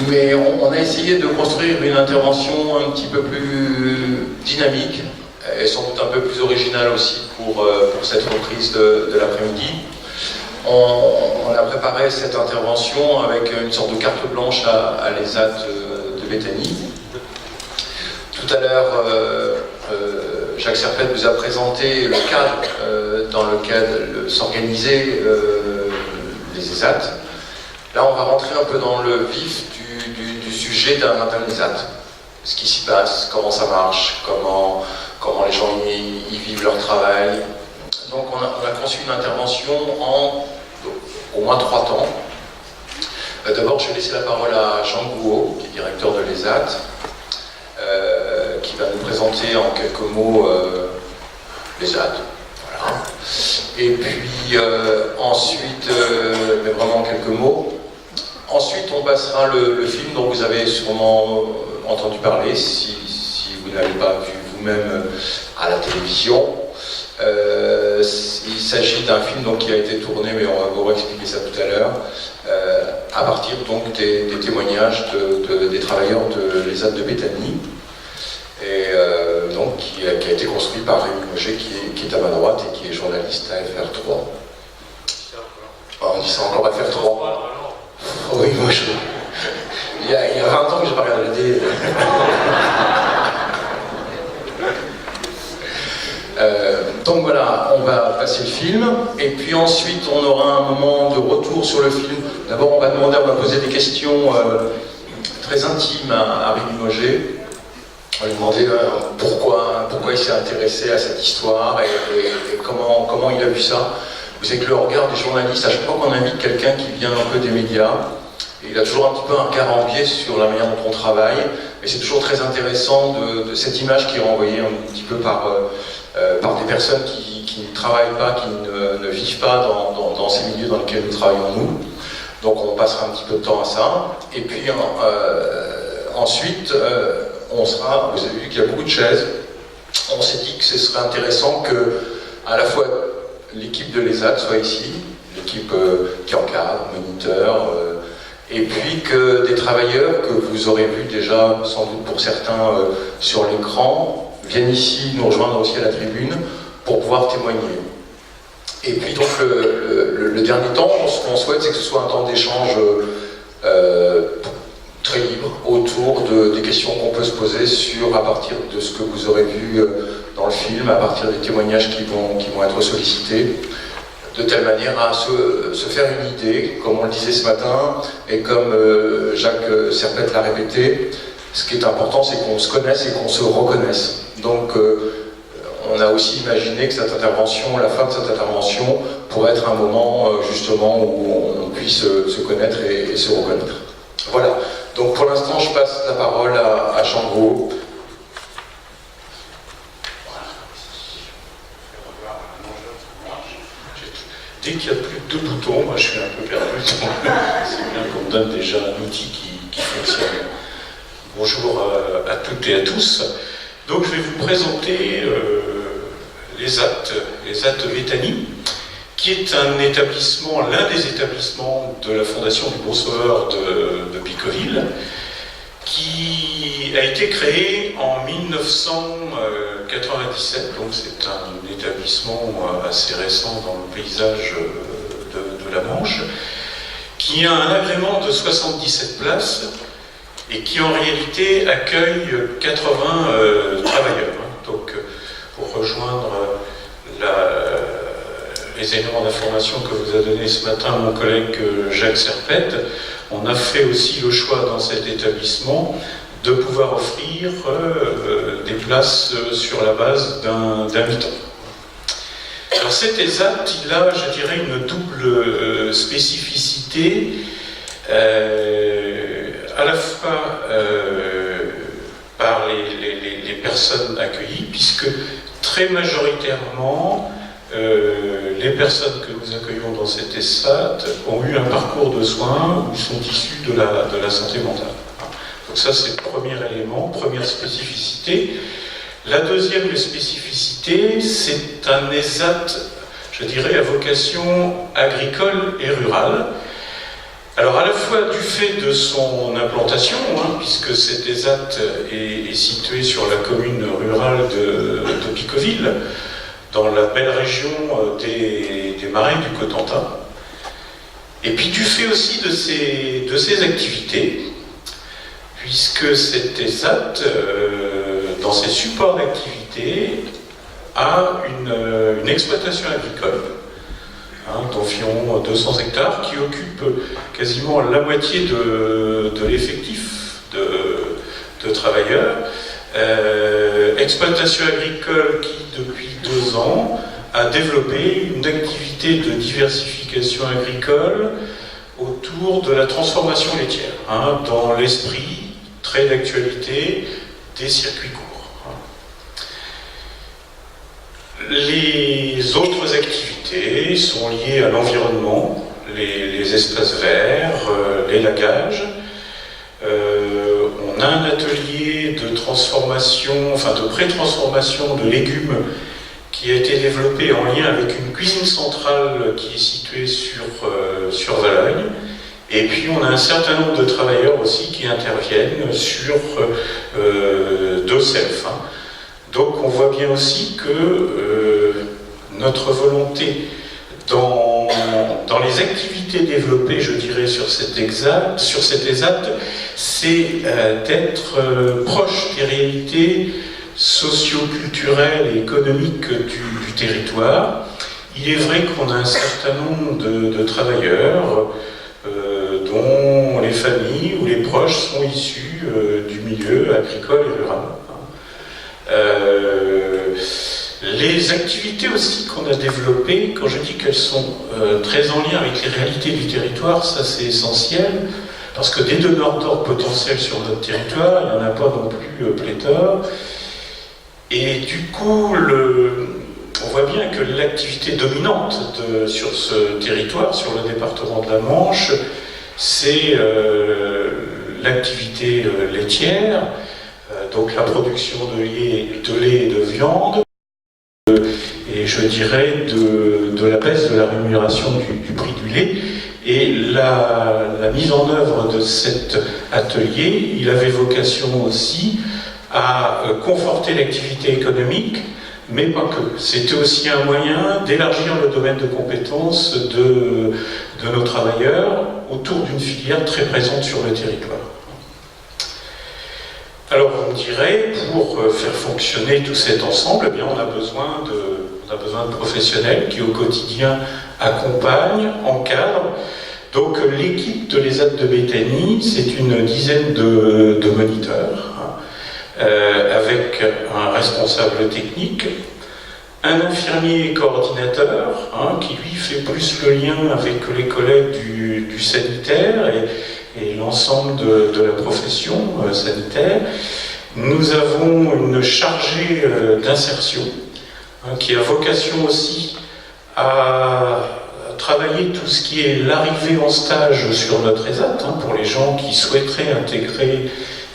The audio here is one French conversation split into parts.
Mais on a essayé de construire une intervention un petit peu plus dynamique et sans doute un peu plus originale aussi pour cette reprise de l'après-midi. On a préparé cette intervention avec une sorte de carte blanche à l'ESAT de Béthanie. Tout à l'heure, Jacques Serpette vous a présenté le cadre dans lequel s'organisaient les ESAT. Là, on va rentrer un peu dans le vif du sujet d'un ESAT. Ce qui s'y passe, comment ça marche, comment les gens y vivent leur travail. Donc on a conçu une intervention en au moins 3 temps. D'abord, je vais laisser la parole à Jean Gouault, qui est directeur de l'ESAT, qui va nous présenter en quelques mots l'ESAT. Voilà. Et puis ensuite, mais vraiment en quelques mots, ensuite on passera le film dont vous avez sûrement entendu parler, si vous n'avez pas vu vous-même à la télévision. Il s'agit d'un film donc, qui a été tourné, mais on va vous expliquer ça tout à l'heure, à partir donc, des témoignages des travailleurs de l'ESAT de Béthanie, et donc, qui a été construit par Rémi Moget, qui est à ma droite et qui est journaliste à FR3. On dit ça encore à FR3. Oui, moi il y a 20 ans que j'ai pas regardé la télé. Donc voilà, on va passer le film, et puis ensuite on aura un moment de retour sur le film. D'abord on va on va poser des questions très intimes à Rémi Moget. On va lui demander pourquoi il s'est intéressé à cette histoire et comment il a vu ça. Vous savez que le regard des journalistes, à chaque fois qu'on invite quelqu'un qui vient un peu des médias, il a toujours un petit peu un regard en biais sur la manière dont on travaille, et c'est toujours très intéressant de cette image qui est renvoyée un petit peu par des personnes qui ne travaillent pas, qui ne vivent pas dans ces milieux dans lesquels nous travaillons nous. Donc on passera un petit peu de temps à ça. Et puis ensuite, vous avez vu qu'il y a beaucoup de chaises. On s'est dit que ce serait intéressant que à la fois l'équipe de l'ESAT soit ici, l'équipe qui encadre, moniteur, et puis que des travailleurs que vous aurez vus déjà, sans doute pour certains, sur l'écran, viennent ici nous rejoindre aussi à la tribune pour pouvoir témoigner. Et puis donc le dernier temps, ce qu'on souhaite, c'est que ce soit un temps d'échange très libre autour des questions qu'on peut se poser à partir de ce que vous aurez vu dans le film, à partir des témoignages qui vont être sollicités, de telle manière à se faire une idée, comme on le disait ce matin, et comme Jacques Serpette l'a répété. Ce qui est important, c'est qu'on se connaisse et qu'on se reconnaisse. Donc, on a aussi imaginé que cette intervention, la fin de cette intervention, pourrait être un moment justement où on puisse se connaître et se reconnaître. Voilà. Donc, pour l'instant, je passe la parole à Jean Gouault. Dès qu'il n'y a plus de 2 boutons, moi je suis un peu perdu. C'est bien qu'on me donne déjà un outil qui fonctionne. Bonjour à toutes et à tous. Donc je vais vous présenter l'ESAT Béthanie, qui est l'un des établissements de la Fondation du Bon Sauveur de Picauville, qui a été créé en 1997, donc c'est un établissement assez récent dans le paysage de la Manche, qui a un agrément de 77 places et qui en réalité accueille 80 travailleurs. Donc pour rejoindre les éléments d'information que vous a donné ce matin mon collègue Jacques Serpette, on a fait aussi le choix dans cet établissement de pouvoir offrir des places sur la base d'un mi-temps. Alors cet ESAT, il a, je dirais, une double spécificité, à la fois par les personnes accueillies, puisque très majoritairement, les personnes que nous accueillons dans cet ESAT ont eu un parcours de soins ou sont issus de la santé mentale. Donc ça, c'est le premier élément, première spécificité. La deuxième spécificité, c'est un ESAT, je dirais, à vocation agricole et rurale, Alors à la fois du fait de son implantation, puisque cet ESAT est situé sur la commune rurale de Picoville, dans la belle région des Marais du Cotentin, et puis du fait aussi de ses activités, puisque cet ESAT, dans ses supports d'activité, a une exploitation agricole d'environ 200 hectares qui occupe quasiment la moitié de l'effectif de travailleurs. Exploitation agricole qui, depuis 2 ans, a développé une activité de diversification agricole autour de la transformation laitière, dans l'esprit très d'actualité des circuits courts. Les autres activités sont liées à l'environnement, les espaces verts, l'élagage. On a un atelier de transformation, de pré-transformation de légumes qui a été développé en lien avec une cuisine centrale qui est située sur Valogne. Et puis on a un certain nombre de travailleurs aussi qui interviennent sur DoSelf. Donc on voit bien aussi que notre volonté dans les activités développées, je dirais, sur cet ESAT, c'est d'être proche des réalités socio-culturelles et économiques du territoire. Il est vrai qu'on a un certain nombre de travailleurs dont les familles ou les proches sont issus du milieu agricole et rural. Les activités aussi qu'on a développées, quand je dis qu'elles sont très en lien avec les réalités du territoire, ça c'est essentiel, parce que des donneurs d'ordre potentiels sur notre territoire, il n'y en a pas non plus pléthore. Et du coup, on voit bien que l'activité dominante sur ce territoire, sur le département de la Manche, c'est l'activité laitière, donc la production de lait et de viande, et je dirais de la baisse de la rémunération du prix du lait. Et la mise en œuvre de cet atelier, il avait vocation aussi à conforter l'activité économique, mais pas que. C'était aussi un moyen d'élargir le domaine de compétences de nos travailleurs autour d'une filière très présente sur le territoire. Alors vous me direz, pour faire fonctionner tout cet ensemble, eh bien, on a besoin de professionnels qui au quotidien accompagnent, encadrent. Donc l'équipe de l'ESAT de Béthanie, c'est une dizaine de moniteurs, avec un responsable technique, un infirmier coordinateur, qui lui fait plus le lien avec les collègues du sanitaire et l'ensemble de la profession sanitaire. Nous avons une chargée d'insertion qui a vocation aussi à travailler tout ce qui est l'arrivée en stage sur notre ESAT, pour les gens qui souhaiteraient intégrer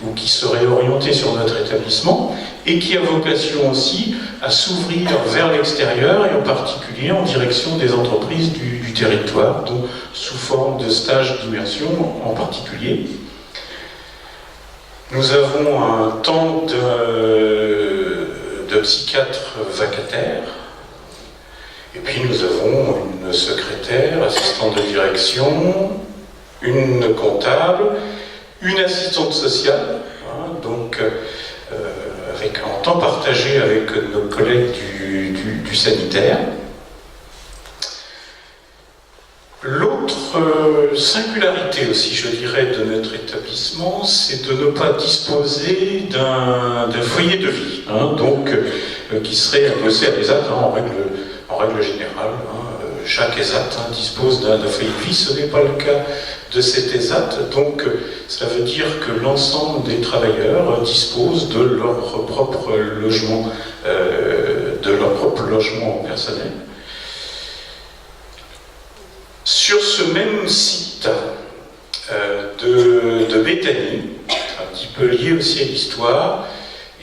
ou qui seraient orientés sur notre établissement, et qui a vocation aussi à s'ouvrir vers l'extérieur, et en particulier en direction des entreprises du territoire, donc sous forme de stages d'immersion en particulier. Nous avons un temps de psychiatre vacataire, et puis nous avons une secrétaire, assistante de direction, une comptable, une assistante sociale, donc en temps partagé avec nos collègues du sanitaire. L'autre singularité aussi, je dirais, de notre établissement, c'est de ne pas disposer d'un foyer de vie, qui serait adossé à l'ESAT en règle générale. Chaque ESAT dispose d'un foyer de vie, ce n'est pas le cas de cet ESAT, donc ça veut dire que l'ensemble des travailleurs disposent de leur propre logement, personnel. Sur ce même site de Béthanie, un petit peu lié aussi à l'histoire,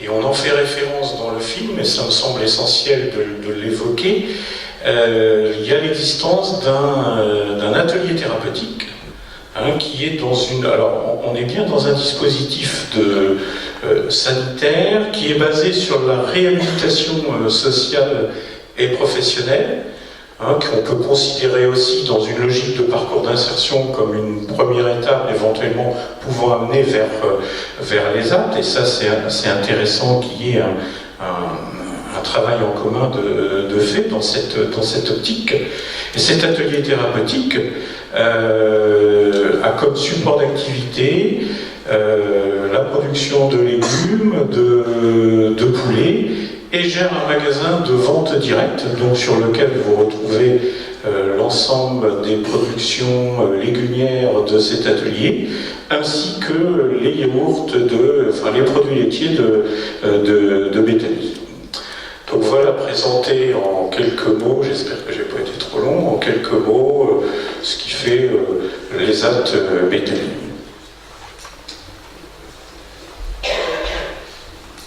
et on en fait référence dans le film, mais ça me semble essentiel de l'évoquer, il y a l'existence d'un atelier thérapeutique, qui est dans une... Alors, on est bien dans un dispositif sanitaire qui est basé sur la réhabilitation sociale et professionnelle, qu'on peut considérer aussi dans une logique de parcours d'insertion comme une première étape éventuellement pouvant amener vers les actes. Et ça, c'est intéressant qu'il y ait un travail en commun de fait dans cette optique. Et cet atelier thérapeutique a comme support d'activité la production de légumes, de poulets, et gère un magasin de vente directe, donc sur lequel vous retrouvez l'ensemble des productions légumières de cet atelier, ainsi que les yaourts, les produits laitiers de Béthanie. Donc voilà présenté en quelques mots, j'espère que je n'ai pas été trop long, en quelques mots, ce qui fait les actes Béthanie.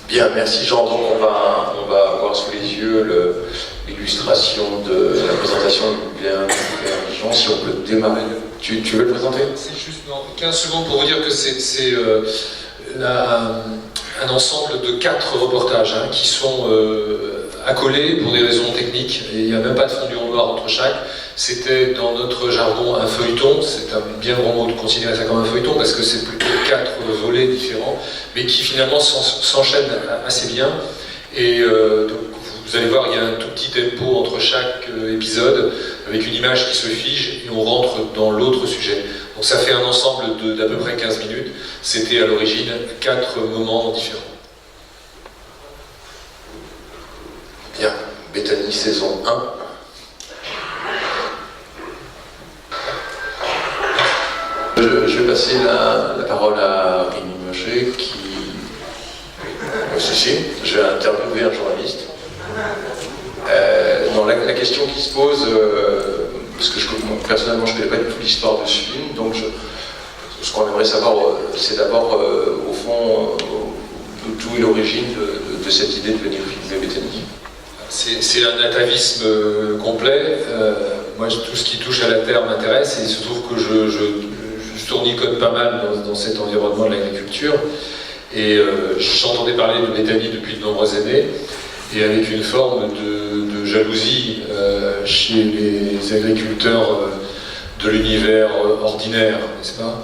Bien, merci Jean. Donc on va avoir sous les yeux l'illustration de la présentation du Jean, si on peut démarrer. Tu veux le présenter? C'est juste 15 secondes pour vous dire que c'est un ensemble de 4 reportages qui sont accolés pour des raisons techniques, et il n'y a même pas de fondure noire entre chaque. C'était dans notre jargon un feuilleton, c'est un bien grand mot de considérer ça comme un feuilleton parce que c'est plutôt 4 volets différents, mais qui finalement s'enchaînent assez bien. Et donc, vous allez voir, il y a un tout petit tempo entre chaque épisode, avec une image qui se fige, et on rentre dans l'autre sujet. Donc ça fait un ensemble d'à peu près 15 minutes. C'était à l'origine 4 moments différents. Bien, Béthanie saison 1. Je vais passer la parole à Rémi Mochet qui... je vais interviewer un journaliste. La question qui se pose, parce que personnellement je ne connais pas du tout l'histoire de ce film, donc ce qu'on aimerait savoir, c'est d'abord au fond d'où est l'origine de cette idée de venir filmer Béthanie. C'est un atavisme complet. Moi, tout ce qui touche à la terre m'intéresse, et il se trouve que je tournicote pas mal dans cet environnement de l'agriculture. Et j'entendais parler de Béthanie depuis de nombreuses années, et avec une forme de jalousie chez les agriculteurs de l'univers ordinaire, n'est-ce pas?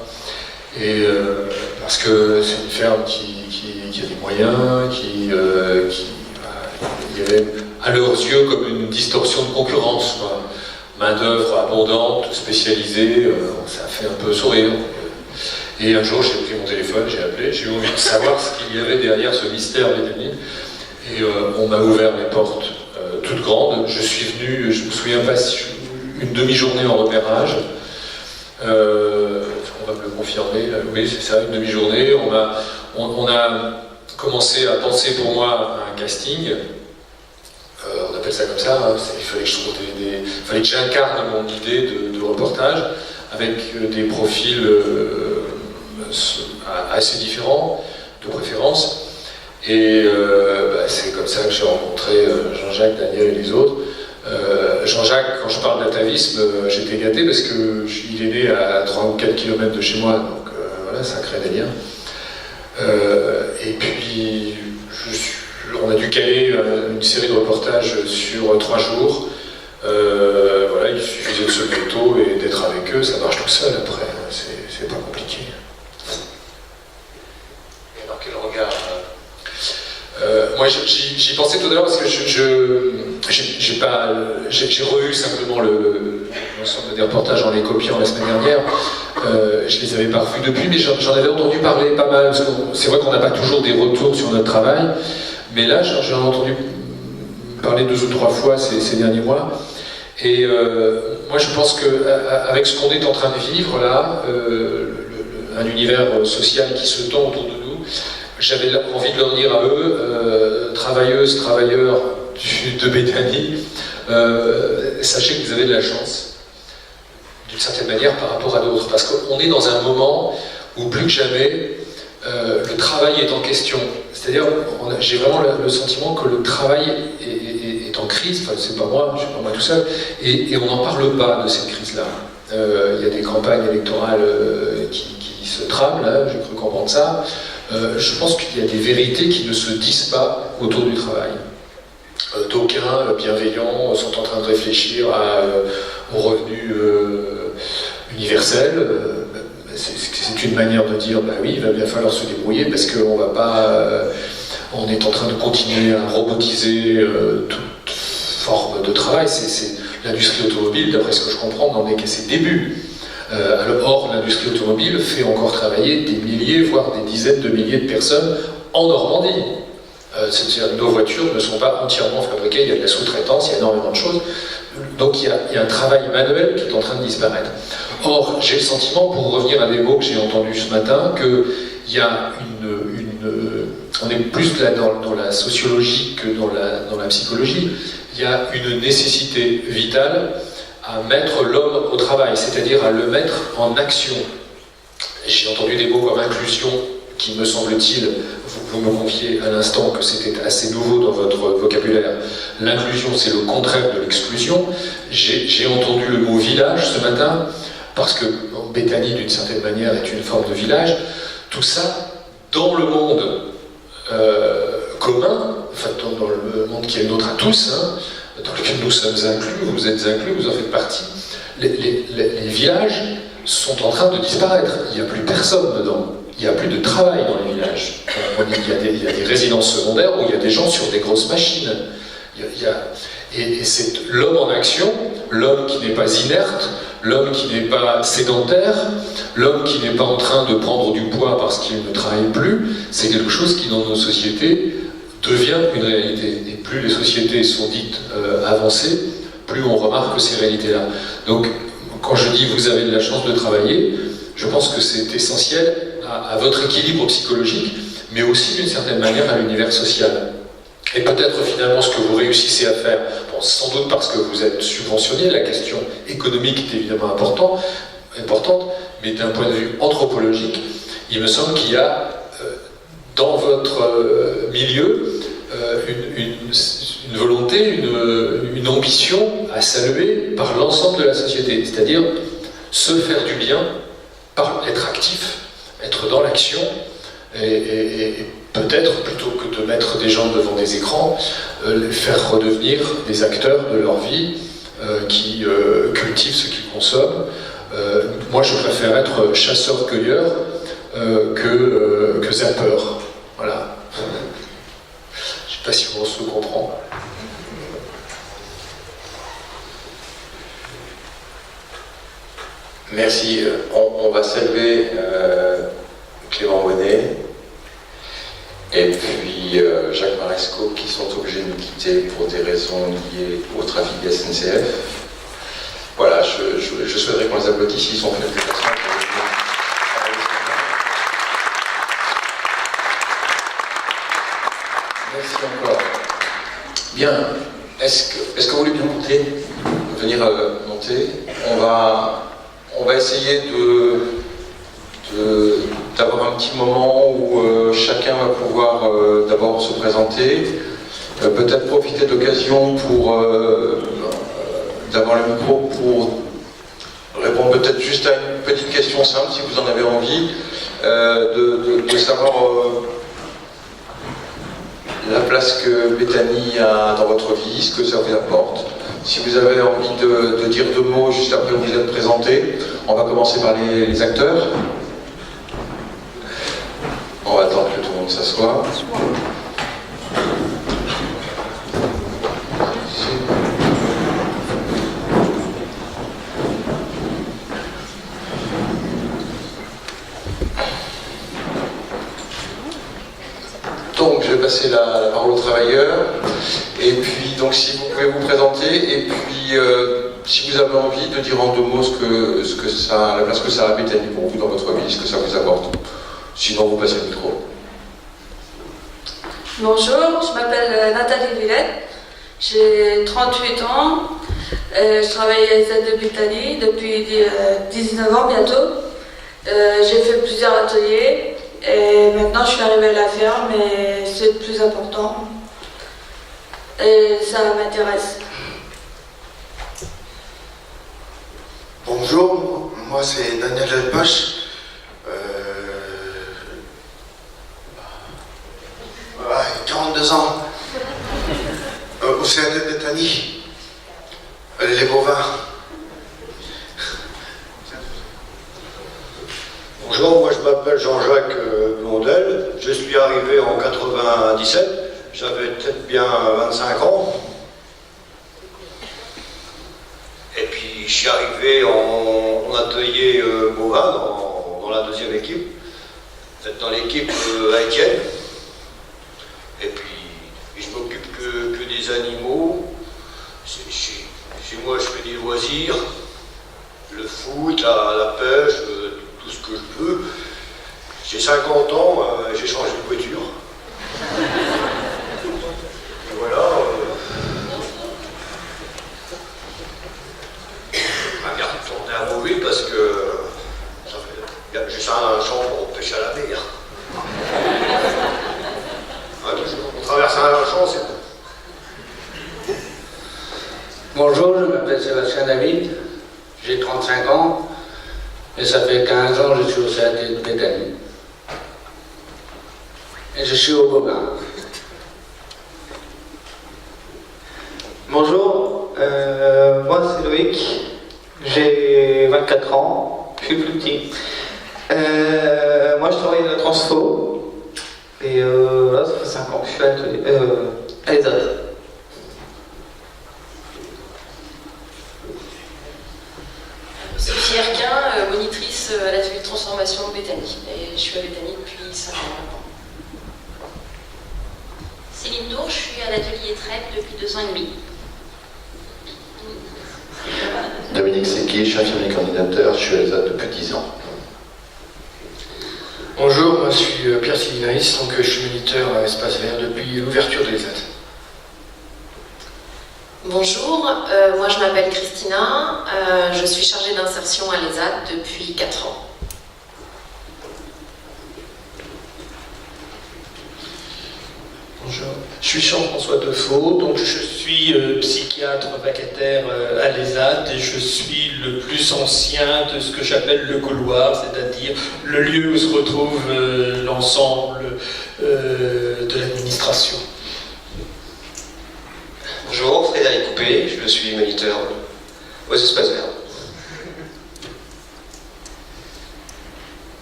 Et parce que c'est une ferme qui a des moyens, qui y avait à leurs yeux comme une distorsion de concurrence. Main-d'œuvre abondante, spécialisée, ça fait un peu sourire. Et un jour, j'ai pris mon téléphone, j'ai appelé, j'ai eu envie de savoir ce qu'il y avait derrière ce mystère Béthanie. Et on m'a ouvert les portes toutes grandes. Je suis venu, je me souviens pas, une demi-journée en repérage. On va me le confirmer. Oui, c'est ça, une demi-journée. On a commencé à penser pour moi à un casting. On appelle ça comme ça. Il fallait que je trouve fallait que j'incarne mon idée de reportage avec des profils assez différents, de préférence. Et c'est comme ça que j'ai rencontré Jean-Jacques, Daniel et les autres. Jean-Jacques, quand je parle d'atavisme, j'étais gâté parce qu'il est né à 3 ou 4 km de chez moi, donc voilà, ça crée des liens. Et puis, on a dû caler une série de reportages sur 3 jours. Voilà, il suffisait de se lever tôt et d'être avec eux, ça marche tout seul après, c'est pas compliqué. Et alors, quel regard moi j'y pensais tout à l'heure parce que j'ai revu simplement l'ensemble des reportages en les copiant la semaine dernière. Je les avais pas revus depuis, mais j'en avais entendu parler pas mal. C'est vrai qu'on n'a pas toujours des retours sur notre travail, mais là j'en ai entendu parler 2 ou 3 fois ces derniers mois. Et moi je pense qu'avec ce qu'on est en train de vivre là, un univers social qui se tend autour de nous, j'avais envie de leur dire à eux, travailleuses, travailleurs de Béthanie, sachez que vous avez de la chance, d'une certaine manière, par rapport à d'autres. Parce qu'on est dans un moment où, plus que jamais, le travail est en question. C'est-à-dire, j'ai vraiment le sentiment que le travail est en crise. Enfin, c'est pas moi, je suis pas moi tout seul. Et on n'en parle pas de cette crise-là. Il y a des campagnes électorales qui se trament, là, j'ai cru comprendre ça. Je pense qu'il y a des vérités qui ne se disent pas autour du travail. D'aucuns bienveillants sont en train de réfléchir au revenu universel. C'est une manière de dire, bah oui, il va bien falloir se débrouiller parce qu'on va pas... on est en train de continuer à robotiser toute forme de travail. L'industrie automobile, d'après ce que je comprends, n'en est qu'à ses débuts. Or, l'industrie automobile fait encore travailler des milliers, voire des dizaines de milliers de personnes en Normandie. C'est-à-dire nos voitures ne sont pas entièrement fabriquées, il y a de la sous-traitance, il y a énormément de choses. Donc il y a un travail manuel qui est en train de disparaître. Or, j'ai le sentiment, pour revenir à des mots que j'ai entendus ce matin, qu'il y a on est plus là dans la sociologie que dans la psychologie. Il y a une nécessité vitale à mettre l'homme au travail, c'est-à-dire à le mettre en action. J'ai entendu des mots comme inclusion, qui me semble-t-il, vous me confiez à l'instant que c'était assez nouveau dans votre vocabulaire. L'inclusion, c'est le contraire de l'exclusion. J'ai entendu le mot village ce matin, parce que Béthanie, d'une certaine manière, est une forme de village. Tout ça, dans le monde commun, enfin dans le monde qui est le nôtre à tous, hein, dans lequel nous sommes inclus, vous êtes inclus, vous en faites partie, les villages sont en train de disparaître. Il n'y a plus personne dedans. Il n'y a plus de travail dans les villages. Il y a des résidences secondaires où il y a des gens sur des grosses machines. Et c'est l'homme en action, l'homme qui n'est pas inerte, l'homme qui n'est pas sédentaire, l'homme qui n'est pas en train de prendre du poids parce qu'il ne travaille plus, c'est quelque chose qui dans nos sociétés devient une réalité. Et plus les sociétés sont dites avancées, plus on remarque ces réalités-là. Donc, quand je dis vous avez de la chance de travailler, je pense que c'est essentiel à votre équilibre psychologique, mais aussi d'une certaine manière à l'univers social. Et peut-être finalement ce que vous réussissez à faire, bon, sans doute parce que vous êtes subventionné, la question économique est évidemment importante, mais d'un point de vue anthropologique, il me semble qu'il y a dans votre milieu une volonté, une ambition à saluer par l'ensemble de la société, c'est-à-dire se faire du bien par être actif, être dans l'action, et peut-être, plutôt que de mettre des gens devant des écrans, les faire redevenir des acteurs de leur vie qui cultivent ce qu'ils consomment. Moi, je préfère être chasseur-cueilleur que zappeur. Voilà. Je ne sais pas si on se comprend. Merci. On va saluer Clément Bonnet et puis Jacques Maresco qui sont obligés de nous quitter pour des raisons liées au trafic de SNCF. Voilà, je souhaiterais qu'on les applaudisse, ils sont fait le déplacement. Merci encore. Bien, est-ce que vous voulez bien venir monter? On va essayer d'avoir un petit moment où chacun va pouvoir d'abord se présenter, peut-être profiter de l'occasion pour d'avoir le micro pour répondre peut-être juste à une petite question simple si vous en avez envie, de savoir la place que Béthanie a dans votre vie, ce que ça vous apporte. Si vous avez envie de dire deux mots juste après vous êtes présenté, on va commencer par les acteurs. On va attendre que tout le monde s'assoie. Donc, je vais passer la parole aux travailleurs. Et puis, donc, si vous pouvez vous présenter, et puis, si vous avez envie de dire en deux mots la place que ça a Béthanie pour vous dans votre vie, ce que ça vous apporte. Sinon, vous passez le micro. Bonjour, je m'appelle Nathalie Villette, j'ai 38 ans, je travaille à l'ESAT de Béthanie depuis 19 ans bientôt. J'ai fait plusieurs ateliers et maintenant je suis arrivée à la ferme et c'est le plus important et ça m'intéresse. Bonjour, moi c'est Daniel Delpoche. 42 ans. Au CAD de Béthanie. Les bovins. Bonjour, moi je m'appelle Jean-Jacques Blondel. Je suis arrivé en 97. J'avais peut-être bien 25 ans. Et puis je suis arrivé en atelier bovin dans la deuxième équipe, dans l'équipe haïtienne. Et puis je m'occupe que des animaux. Chez moi je fais des loisirs, le foot, la pêche, tout ce que je peux. J'ai 50 ans, j'ai changé de voiture. Et voilà. Ma mère est tournée à mauvais parce que j'ai ça un champ pour pêcher à la mer. On traverse un champ, c'est bon. Bonjour, je m'appelle Sébastien David, j'ai 35 ans et ça fait 15 ans que je suis au CAD de Béthanie. Et je suis au bovin. Bonjour, moi c'est Loïc, j'ai 24 ans, je suis plus petit. Moi je travaille à la Transfo et là ça fait 5 ans que je suis à l'ESAT. Sophie Herquin, monitrice à l'atelier de transformation de Béthanie. Et je suis à Béthanie depuis 5 ans maintenant. Céline Dour, je suis à l'atelier traite depuis 2 ans et demi. Dominique Secchi, je suis infirmier coordinateur, je suis à l'ESAT depuis 10 ans. Bonjour, moi je suis Pierre Silinaïs, donc je suis moniteur à Espace Vert depuis l'ouverture de l'ESAT. Bonjour, moi je m'appelle Christina, je suis chargée d'insertion à l'ESAT depuis 4 ans. Bonjour, je suis Jean-François Defoe, donc je suis psychiatre vacataire à l'ESAT et je suis le plus ancien de ce que j'appelle le couloir, c'est-à-dire le lieu où se retrouve l'ensemble de l'administration. Bonjour, Frédéric Coupé, je suis moniteur aux espaces verts.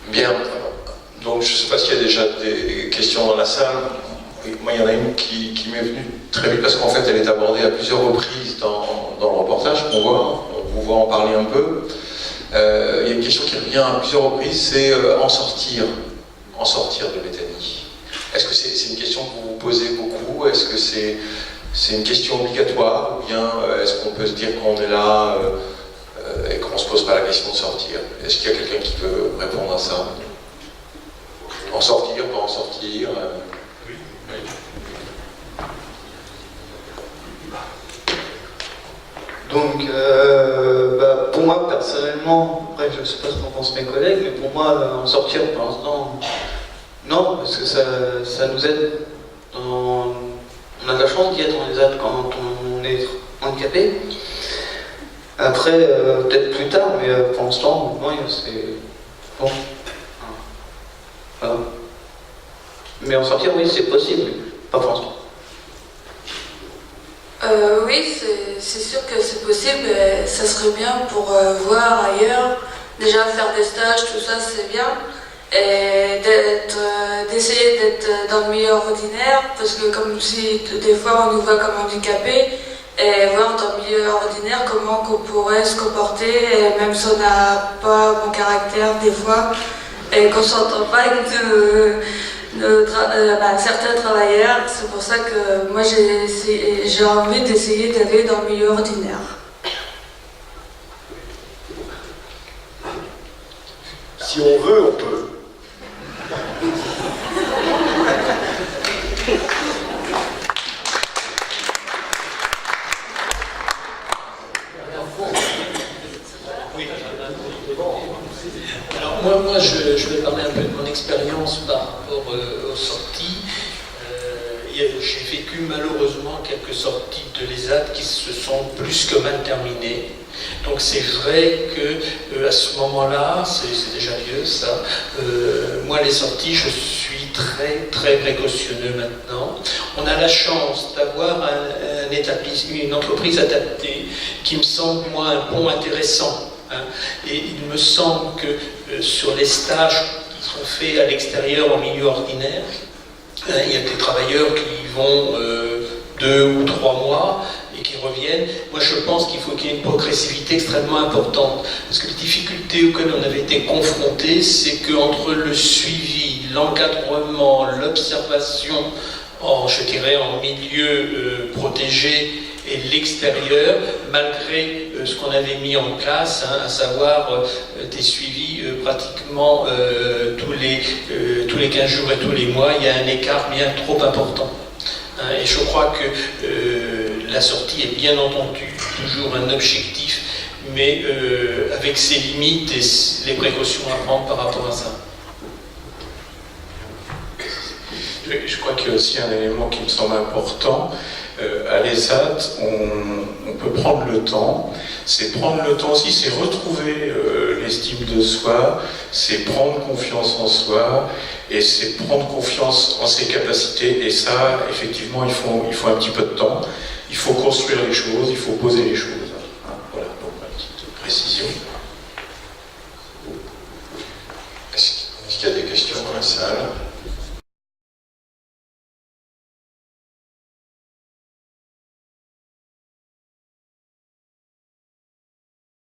Bien, donc je ne sais pas s'il y a déjà des questions dans la salle. Moi, il y en a une qui m'est venue très vite parce qu'en fait, elle est abordée à plusieurs reprises dans le reportage qu'on voit. On vous voit en parler un peu. Il y a une question qui revient à plusieurs reprises, c'est en sortir de Béthanie. Est-ce que c'est une question que vous vous posez beaucoup? Est-ce que c'est une question obligatoire? Ou bien est-ce qu'on peut se dire qu'on est là et qu'on ne se pose pas la question de sortir? Est-ce qu'il y a quelqu'un qui peut répondre à ça? En sortir, pas en sortir? Donc, pour moi personnellement, après je ne sais pas ce qu'en pensent mes collègues, mais pour moi, en sortir pour l'instant, non, parce que ça nous aide. On a de la chance d'y être en ESAT quand on est handicapé. Après, peut-être plus tard, mais pour l'instant, non, c'est bon. Voilà. Mais en sortir, oui, c'est possible, pas pour l'instant. Oui, c'est sûr que c'est possible, ça serait bien pour voir ailleurs. Déjà faire des stages, tout ça c'est bien. Et d'essayer d'être dans le milieu ordinaire, parce que comme si des fois on nous voit comme handicapés, et voir dans le milieu ordinaire comment on pourrait se comporter, et même si on n'a pas bon caractère des fois, et qu'on ne s'entend pas avec certains travailleurs. C'est pour ça que moi j'ai envie d'essayer d'aller dans le milieu ordinaire. Si on veut, on peut. Alors moi je vais parler un peu de mon expérience par rapport aux sorties. j'ai vécu malheureusement quelques sorties de l'ESAT qui se sont plus que mal terminées. Donc c'est vrai que à ce moment-là, c'est déjà vieux ça, moi les sorties, je suis très très précautionneux maintenant. On a la chance d'avoir une entreprise adaptée qui me semble moi un pont intéressant. Hein. Et il me semble que sur les stages qui sont faits à l'extérieur en milieu ordinaire, il y a des travailleurs qui vont 2 ou 3 mois et qui reviennent. Moi, je pense qu'il faut qu'il y ait une progressivité extrêmement importante. Parce que les difficultés auxquelles on avait été confrontés, c'est qu'entre le suivi, l'encadrement, l'observation, je dirais, en milieu protégé et l'extérieur, malgré ce qu'on avait mis en place, hein, à savoir des suivis pratiquement tous les 15 jours et tous les mois, il y a un écart bien trop important. Hein, et je crois que la sortie est bien entendu toujours un objectif, mais avec ses limites et les précautions à prendre par rapport à ça. Je crois qu'il y a aussi un élément qui me semble important. À l'ESAT, on peut prendre le temps. C'est prendre le temps aussi, c'est retrouver l'estime de soi, c'est prendre confiance en soi, et c'est prendre confiance en ses capacités. Et ça, effectivement, il faut un petit peu de temps. Il faut construire les choses, il faut poser les choses. Voilà, donc ma petite précision. Est-ce qu'il y a des questions dans la salle ?